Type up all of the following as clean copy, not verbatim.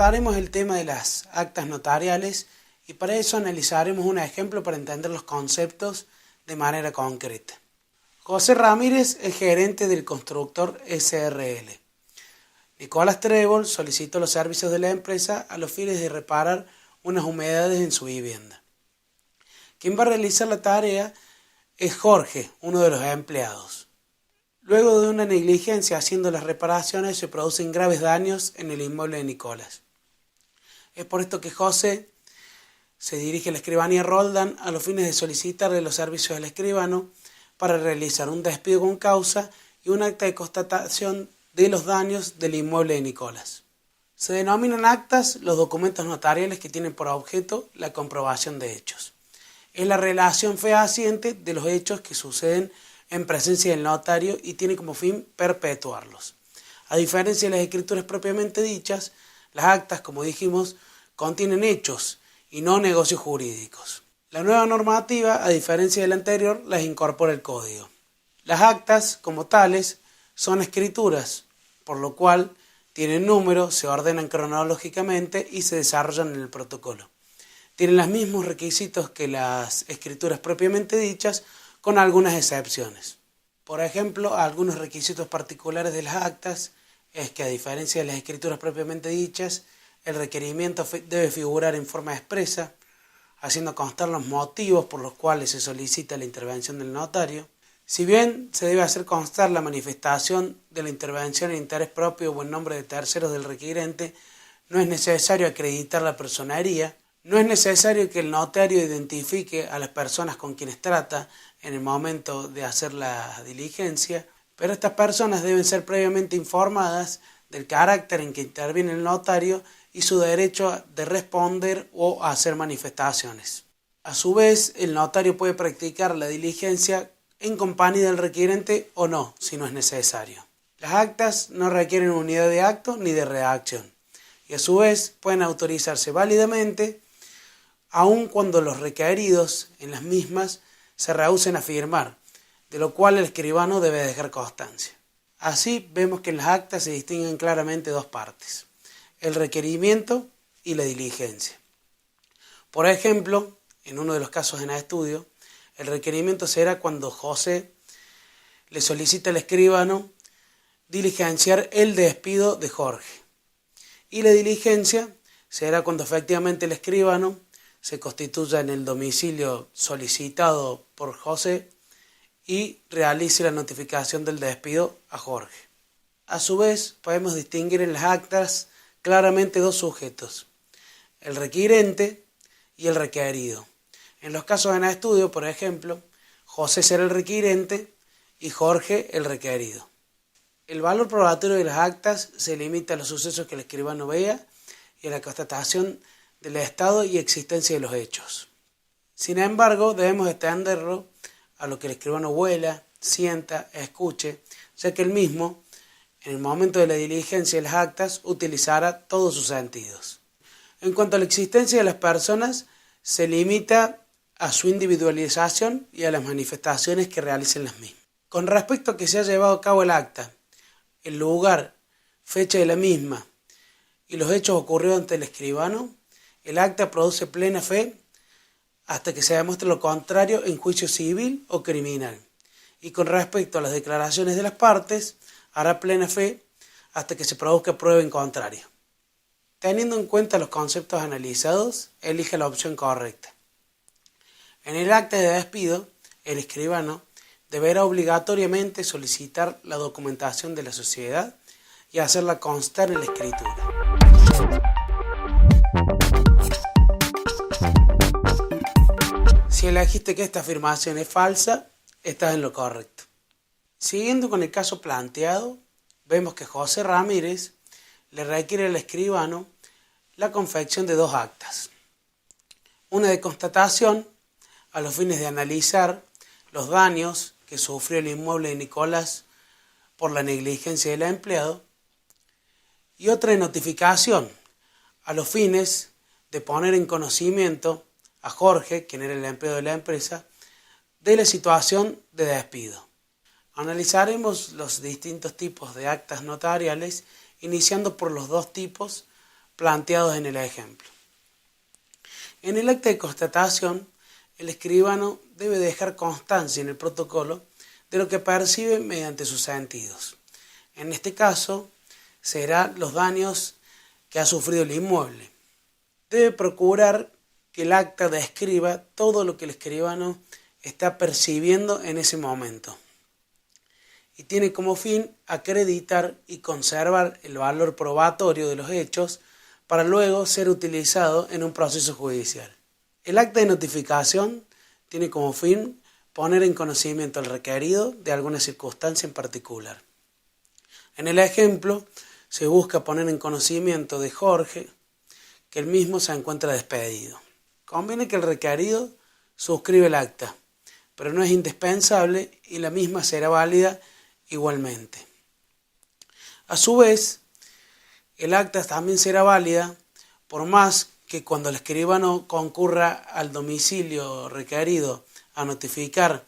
abordaremos el tema de las actas notariales y para eso analizaremos un ejemplo para entender los conceptos de manera concreta. José Ramírez es gerente del constructor SRL. Nicolás Trébol solicitó los servicios de la empresa a los fines de reparar unas humedades en su vivienda. Quien va a realizar la tarea es Jorge, uno de los empleados. Luego de una negligencia haciendo las reparaciones se producen graves daños en el inmueble de Nicolás. Es por esto que José se dirige a la escribanía Roldán a los fines de solicitarle los servicios al escribano para realizar un despido con causa y un acta de constatación de los daños del inmueble de Nicolás. Se denominan actas los documentos notariales que tienen por objeto la comprobación de hechos. Es la relación fehaciente de los hechos que suceden en presencia del notario y tiene como fin perpetuarlos. A diferencia de las escrituras propiamente dichas, las actas, como dijimos, contienen hechos y no negocios jurídicos. La nueva normativa, a diferencia de la anterior, las incorpora el código. Las actas, como tales, son escrituras, por lo cual tienen número, se ordenan cronológicamente y se desarrollan en el protocolo. Tienen los mismos requisitos que las escrituras propiamente dichas, con algunas excepciones. Por ejemplo, algunos requisitos particulares de las actas es que, a diferencia de las escrituras propiamente dichas, el requerimiento debe figurar en forma expresa, haciendo constar los motivos por los cuales se solicita la intervención del notario. Si bien se debe hacer constar la manifestación de la intervención en interés propio o en nombre de terceros del requirente, no es necesario acreditar la personería, no es necesario que el notario identifique a las personas con quienes trata en el momento de hacer la diligencia, pero estas personas deben ser previamente informadas del carácter en que interviene el notario y su derecho de responder o hacer manifestaciones. A su vez, el notario puede practicar la diligencia en compañía del requirente o no, si no es necesario. Las actas no requieren unidad de acto ni de redacción y a su vez pueden autorizarse válidamente aun cuando los requeridos en las mismas se rehúsen a firmar, de lo cual el escribano debe dejar constancia. Así vemos que en las actas se distinguen claramente dos partes: el requerimiento y la diligencia. Por ejemplo, en uno de los casos en estudio, el requerimiento será cuando José le solicita al escribano diligenciar el despido de Jorge. Y la diligencia será cuando efectivamente el escribano se constituya en el domicilio solicitado por José y realice la notificación del despido a Jorge. A su vez, podemos distinguir en las actas claramente dos sujetos: el requirente y el requerido. En los casos en estudio, por ejemplo, José será el requirente y Jorge el requerido. El valor probatorio de las actas se limita a los sucesos que el escribano vea y a la constatación del estado y existencia de los hechos. Sin embargo, debemos extenderlo a lo que el escribano huela, sienta, escuche, ya que él mismo, en el momento de la diligencia de las actas, utilizará todos sus sentidos. En cuanto a la existencia de las personas, se limita a su individualización y a las manifestaciones que realicen las mismas. Con respecto a que se ha llevado a cabo el acta, el lugar, fecha de la misma y los hechos ocurridos ante el escribano, el acta produce plena fe hasta que se demuestre lo contrario en juicio civil o criminal. Y con respecto a las declaraciones de las partes, hará plena fe hasta que se produzca prueba en contrario. Teniendo en cuenta los conceptos analizados, elige la opción correcta. En el acta de despido, el escribano deberá obligatoriamente solicitar la documentación de la sociedad y hacerla constar en la escritura. Si elegiste que esta afirmación es falsa, estás en lo correcto. Siguiendo con el caso planteado, vemos que José Ramírez le requiere al escribano la confección de dos actas. Una de constatación, a los fines de analizar los daños que sufrió el inmueble de Nicolás por la negligencia del empleado, y otra de notificación, a los fines de poner en conocimiento a Jorge, quien era el empleado de la empresa, de la situación de despido. Analizaremos los distintos tipos de actas notariales, iniciando por los dos tipos planteados en el ejemplo. En el acta de constatación, el escribano debe dejar constancia en el protocolo de lo que percibe mediante sus sentidos. En este caso, serán los daños que ha sufrido el inmueble. Debe procurar que el acta describa todo lo que el escribano está percibiendo en ese momento. Y tiene como fin acreditar y conservar el valor probatorio de los hechos para luego ser utilizado en un proceso judicial. El acta de notificación tiene como fin poner en conocimiento al requerido de alguna circunstancia en particular. En el ejemplo, se busca poner en conocimiento de Jorge que el mismo se encuentra despedido. Conviene que el requerido suscriba el acta, pero no es indispensable y la misma será válida igualmente. A su vez, el acta también será válida por más que cuando el escribano concurra al domicilio requerido a notificar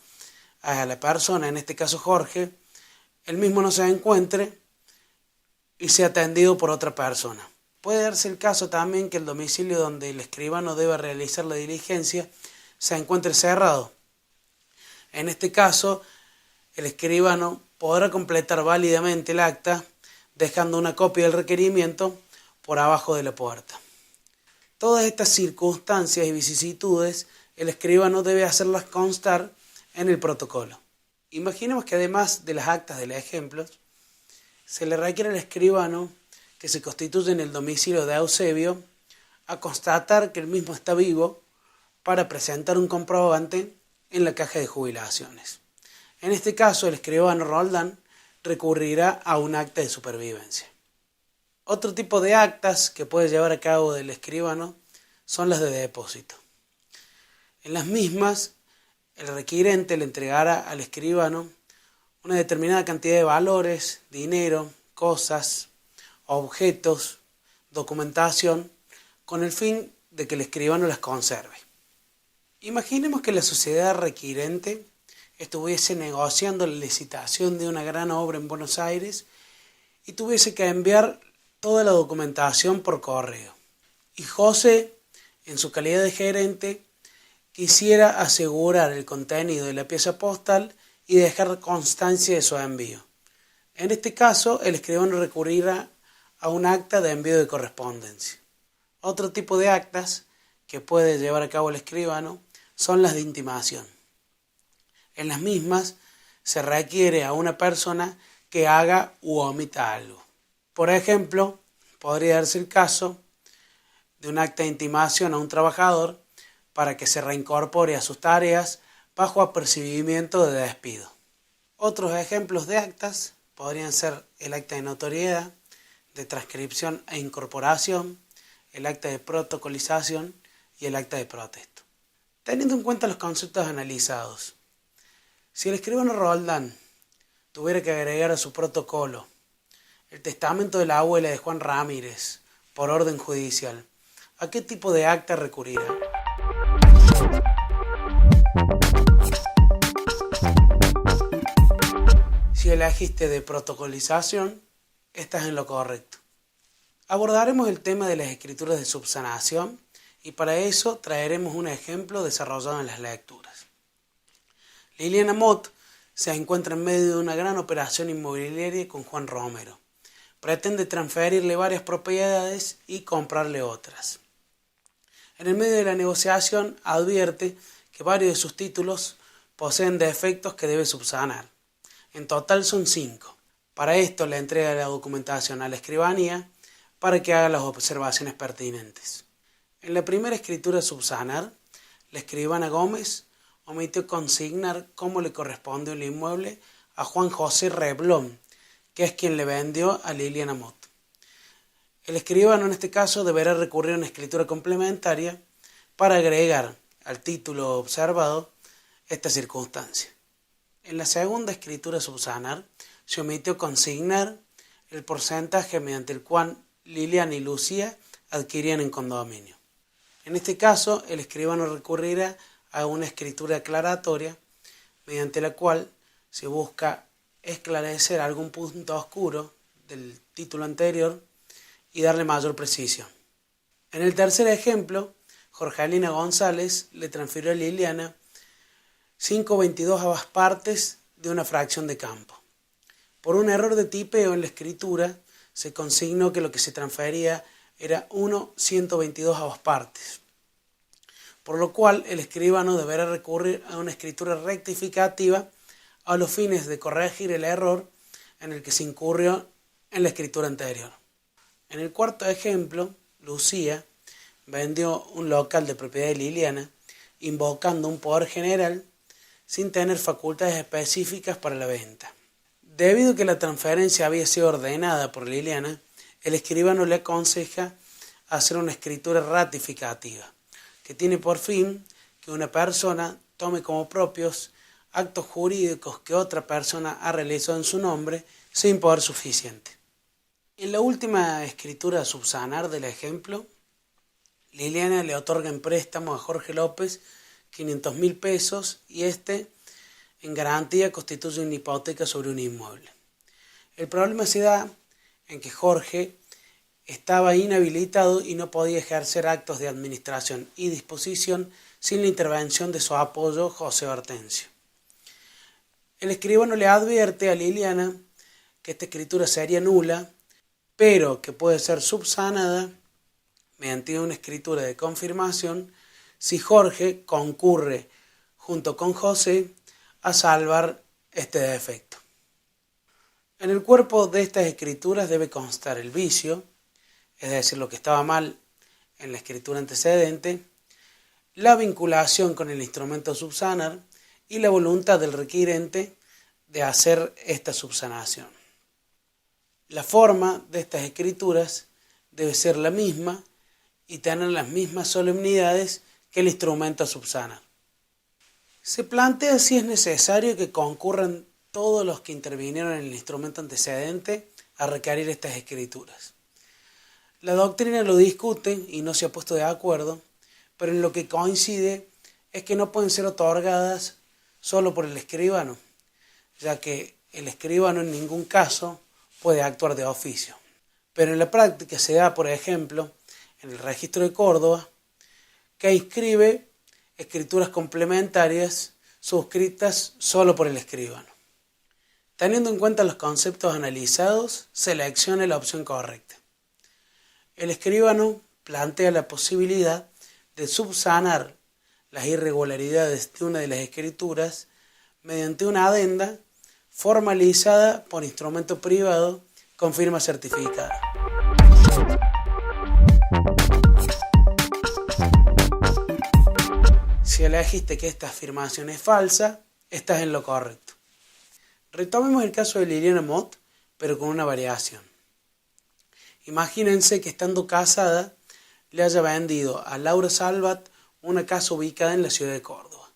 a la persona, en este caso Jorge, el mismo no se encuentre y sea atendido por otra persona. Puede darse el caso también que el domicilio donde el escribano deba realizar la diligencia se encuentre cerrado. En este caso, el escribano podrá completar válidamente el acta dejando una copia del requerimiento por abajo de la puerta. Todas estas circunstancias y vicisitudes, el escribano debe hacerlas constar en el protocolo. Imaginemos que además de las actas del ejemplo, se le requiere al escribano que se constituya en el domicilio de Eusebio a constatar que el mismo está vivo para presentar un comprobante en la caja de jubilaciones. En este caso, el escribano Roldán recurrirá a un acta de supervivencia. Otro tipo de actas que puede llevar a cabo el escribano son las de depósito. En las mismas, el requirente le entregará al escribano una determinada cantidad de valores, dinero, cosas, objetos, documentación, con el fin de que el escribano las conserve. Imaginemos que la sociedad requirente estuviese negociando la licitación de una gran obra en Buenos Aires y tuviese que enviar toda la documentación por correo. Y José, en su calidad de gerente, quisiera asegurar el contenido de la pieza postal y dejar constancia de su envío. En este caso, el escribano recurrirá a un acta de envío de correspondencia. Otro tipo de actas que puede llevar a cabo el escribano son las de intimación. En las mismas se requiere a una persona que haga u omita algo. Por ejemplo, podría darse el caso de un acta de intimación a un trabajador para que se reincorpore a sus tareas bajo apercibimiento de despido. Otros ejemplos de actas podrían ser el acta de notoriedad, de transcripción e incorporación, el acta de protocolización y el acta de protesto. Teniendo en cuenta los conceptos analizados, si el escribano Roldán tuviera que agregar a su protocolo el testamento de la abuela de Juan Ramírez por orden judicial, ¿a qué tipo de acta recurrirá? Si elegiste de protocolización, estás en lo correcto. Abordaremos el tema de las escrituras de subsanación y para eso traeremos un ejemplo desarrollado en las lecturas. Liliana Mott se encuentra en medio de una gran operación inmobiliaria con Juan Romero. Pretende transferirle varias propiedades y comprarle otras. En el medio de la negociación advierte que varios de sus títulos poseen defectos que debe subsanar. En total son 5. Para esto le entrega la documentación a la escribanía para que haga las observaciones pertinentes. En la primera escritura a subsanar, la escribana Gómez omitió consignar cómo le corresponde el inmueble a Juan José Reblón, que es quien le vendió a Liliana Mott. El escribano en este caso deberá recurrir a una escritura complementaria para agregar al título observado esta circunstancia. En la segunda escritura a subsanar se omitió consignar el porcentaje mediante el cual Liliana y Lucía adquirían en condominio. En este caso, el escribano recurrirá a una escritura aclaratoria mediante la cual se busca esclarecer algún punto oscuro del título anterior y darle mayor precisión. En el tercer ejemplo, Jorgelina González le transfirió a Liliana 5/22 partes de una fracción de campo. Por un error de tipeo en la escritura, se consignó que lo que se transfería era 1/122 partes, por lo cual el escribano deberá recurrir a una escritura rectificativa a los fines de corregir el error en el que se incurrió en la escritura anterior. En el cuarto ejemplo, Lucía vendió un local de propiedad de Liliana, invocando un poder general sin tener facultades específicas para la venta. Debido a que la transferencia había sido ordenada por Liliana, el escribano le aconseja hacer una escritura ratificativa, que tiene por fin que una persona tome como propios actos jurídicos que otra persona ha realizado en su nombre sin poder suficiente. En la última escritura a subsanar del ejemplo, Liliana le otorga en préstamo a Jorge López 500.000 pesos y en garantía constituye una hipoteca sobre un inmueble. El problema se da en que Jorge estaba inhabilitado y no podía ejercer actos de administración y disposición sin la intervención de su apoyo José Hortensio. El escribano le advierte a Liliana que esta escritura sería nula, pero que puede ser subsanada mediante una escritura de confirmación si Jorge concurre junto con José a salvar este defecto. En el cuerpo de estas escrituras debe constar el vicio, es decir, lo que estaba mal en la escritura antecedente, la vinculación con el instrumento a subsanar y la voluntad del requirente de hacer esta subsanación. La forma de estas escrituras debe ser la misma y tener las mismas solemnidades que el instrumento a subsanar. Se plantea si es necesario que concurran todos los que intervinieron en el instrumento antecedente a requerir estas escrituras. La doctrina lo discute y no se ha puesto de acuerdo, pero en lo que coincide es que no pueden ser otorgadas solo por el escribano, ya que el escribano en ningún caso puede actuar de oficio. Pero en la práctica se da, por ejemplo, en el registro de Córdoba, que inscribe escrituras complementarias suscritas solo por el escribano. Teniendo en cuenta los conceptos analizados, seleccione la opción correcta. El escribano plantea la posibilidad de subsanar las irregularidades de una de las escrituras mediante una adenda formalizada por instrumento privado con firma certificada. Si elegiste que esta afirmación es falsa, estás en lo correcto. Retomemos el caso de Liliana Mott, pero con una variación. Imagínense que estando casada le haya vendido a Laura Salvat una casa ubicada en la ciudad de Córdoba.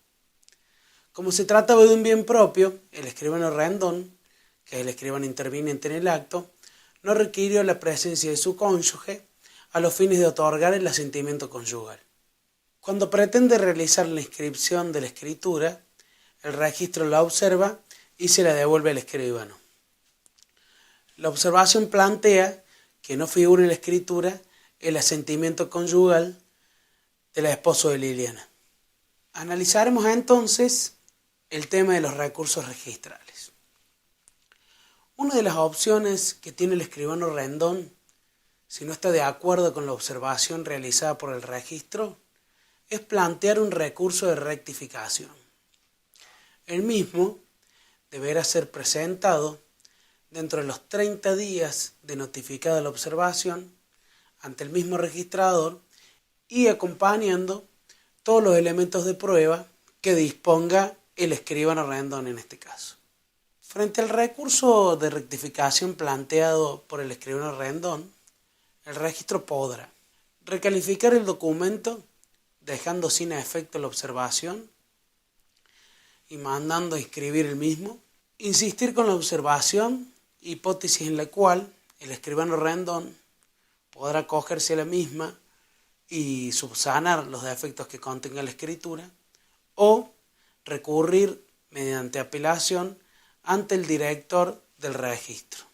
Como se trataba de un bien propio, el escribano Rendón, que es el escribano interviniente en el acto, no requirió la presencia de su cónyuge a los fines de otorgar el asentimiento conyugal. Cuando pretende realizar la inscripción de la escritura, el registro la observa y se la devuelve al escribano. La observación plantea que no figura en la escritura el asentimiento conyugal del esposo de Liliana. Analizaremos entonces el tema de los recursos registrales. Una de las opciones que tiene el escribano Rendón, si no está de acuerdo con la observación realizada por el registro, es plantear un recurso de rectificación. El mismo deberá ser presentado dentro de los 30 días de notificada la observación ante el mismo registrador y acompañando todos los elementos de prueba que disponga el escribano Rendón en este caso. Frente al recurso de rectificación planteado por el escribano Rendón, el registro podrá recalificar el documento dejando sin efecto la observación y mandando a inscribir el mismo, insistir con la observación, hipótesis en la cual el escribano Rendón podrá acogerse a la misma y subsanar los defectos que contenga la escritura, o recurrir mediante apelación ante el director del registro.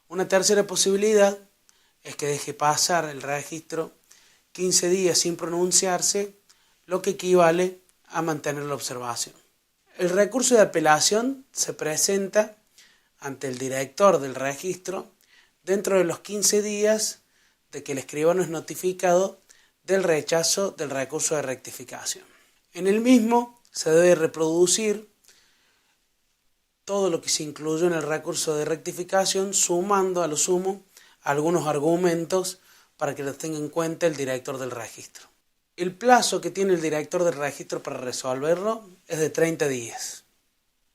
Una tercera posibilidad es que deje pasar el registro 15 días sin pronunciarse, lo que equivale a mantener la observación. El recurso de apelación se presenta ante el director del registro dentro de los 15 días de que el escribano es notificado del rechazo del recurso de rectificación. En el mismo se debe reproducir todo lo que se incluyó en el recurso de rectificación, sumando a lo sumo algunos argumentos para que los tenga en cuenta el director del registro. El plazo que tiene el director del registro para resolverlo es de 30 días.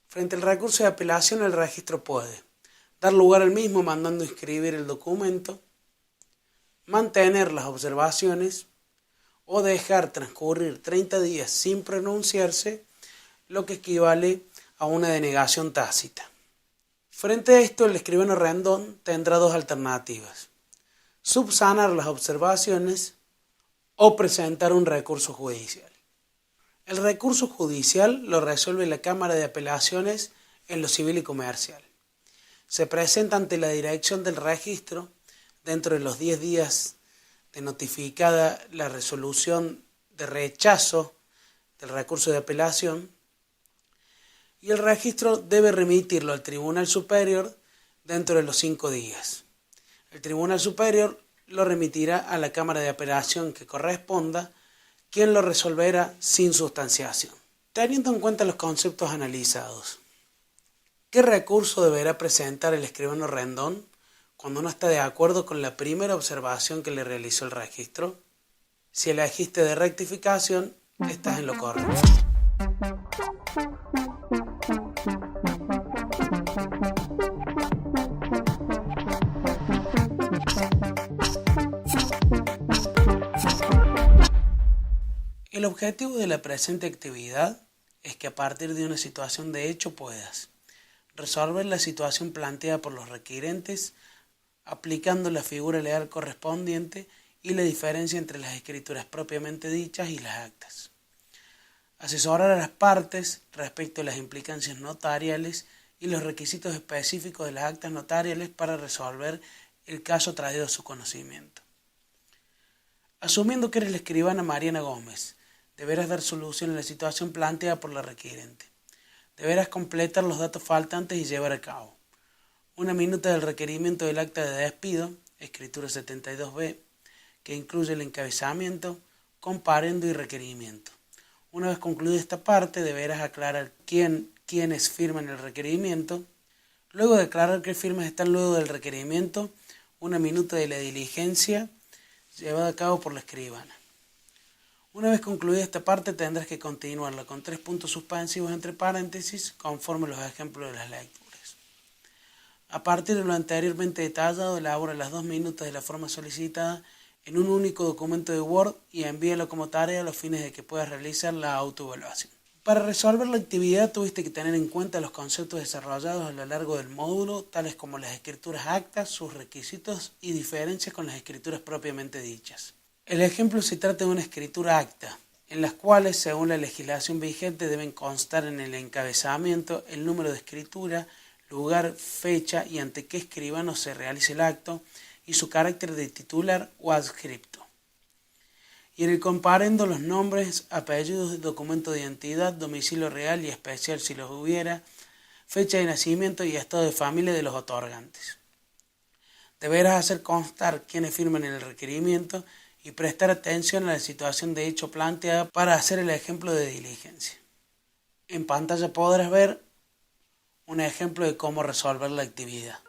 Frente al recurso de apelación, el registro puede dar lugar al mismo mandando inscribir el documento, mantener las observaciones o dejar transcurrir 30 días sin pronunciarse, lo que equivale a una denegación tácita. Frente a esto, el escribano Rendón tendrá dos alternativas: subsanar las observaciones o presentar un recurso judicial. El recurso judicial lo resuelve la Cámara de Apelaciones en lo civil y comercial. Se presenta ante la dirección del registro dentro de los 10 días de notificada la resolución de rechazo del recurso de apelación, y el registro debe remitirlo al Tribunal Superior dentro de los 5 días. El Tribunal Superior lo remitirá a la Cámara de Apelación que corresponda, quien lo resolverá sin sustanciación. Teniendo en cuenta los conceptos analizados, ¿qué recurso deberá presentar el escribano Rendón cuando no está de acuerdo con la primera observación que le realizó el registro? Si elegiste de rectificación, estás en lo correcto. El objetivo de la presente actividad es que a partir de una situación de hecho puedas resolver la situación planteada por los requirentes aplicando la figura legal correspondiente y la diferencia entre las escrituras propiamente dichas y las actas. Asesorar a las partes respecto a las implicancias notariales y los requisitos específicos de las actas notariales para resolver el caso traído a su conocimiento. Asumiendo que eres la escribana Mariana Gómez, deberás dar solución a la situación planteada por la requirente. Deberás completar los datos faltantes y llevar a cabo una minuta del requerimiento del acta de despido, escritura 72B, que incluye el encabezamiento, comparendo y requerimiento. Una vez concluida esta parte, deberás aclarar quiénes firman el requerimiento. Luego de aclarar qué firmas están luego del requerimiento, una minuta de la diligencia llevada a cabo por la escribana. Una vez concluida esta parte, tendrás que continuarla con 3 puntos suspensivos entre paréntesis, conforme los ejemplos de las lecturas. A partir de lo anteriormente detallado, elabora las 2 minutas de la forma solicitada en un único documento de Word y envíalo como tarea a los fines de que puedas realizar la autoevaluación. Para resolver la actividad tuviste que tener en cuenta los conceptos desarrollados a lo largo del módulo, tales como las escrituras actas, sus requisitos y diferencias con las escrituras propiamente dichas. El ejemplo se trata de una escritura acta, en las cuales, según la legislación vigente, deben constar en el encabezamiento el número de escritura, lugar, fecha y ante qué escribano se realice el acto y su carácter de titular o adscripto. Y en el comparendo los nombres, apellidos, documento de identidad, domicilio real y especial si los hubiera, fecha de nacimiento y estado de familia de los otorgantes. Deberás hacer constar quienes firman en el requerimiento y prestar atención a la situación de hecho planteada para hacer el ejemplo de diligencia. En pantalla podrás ver un ejemplo de cómo resolver la actividad.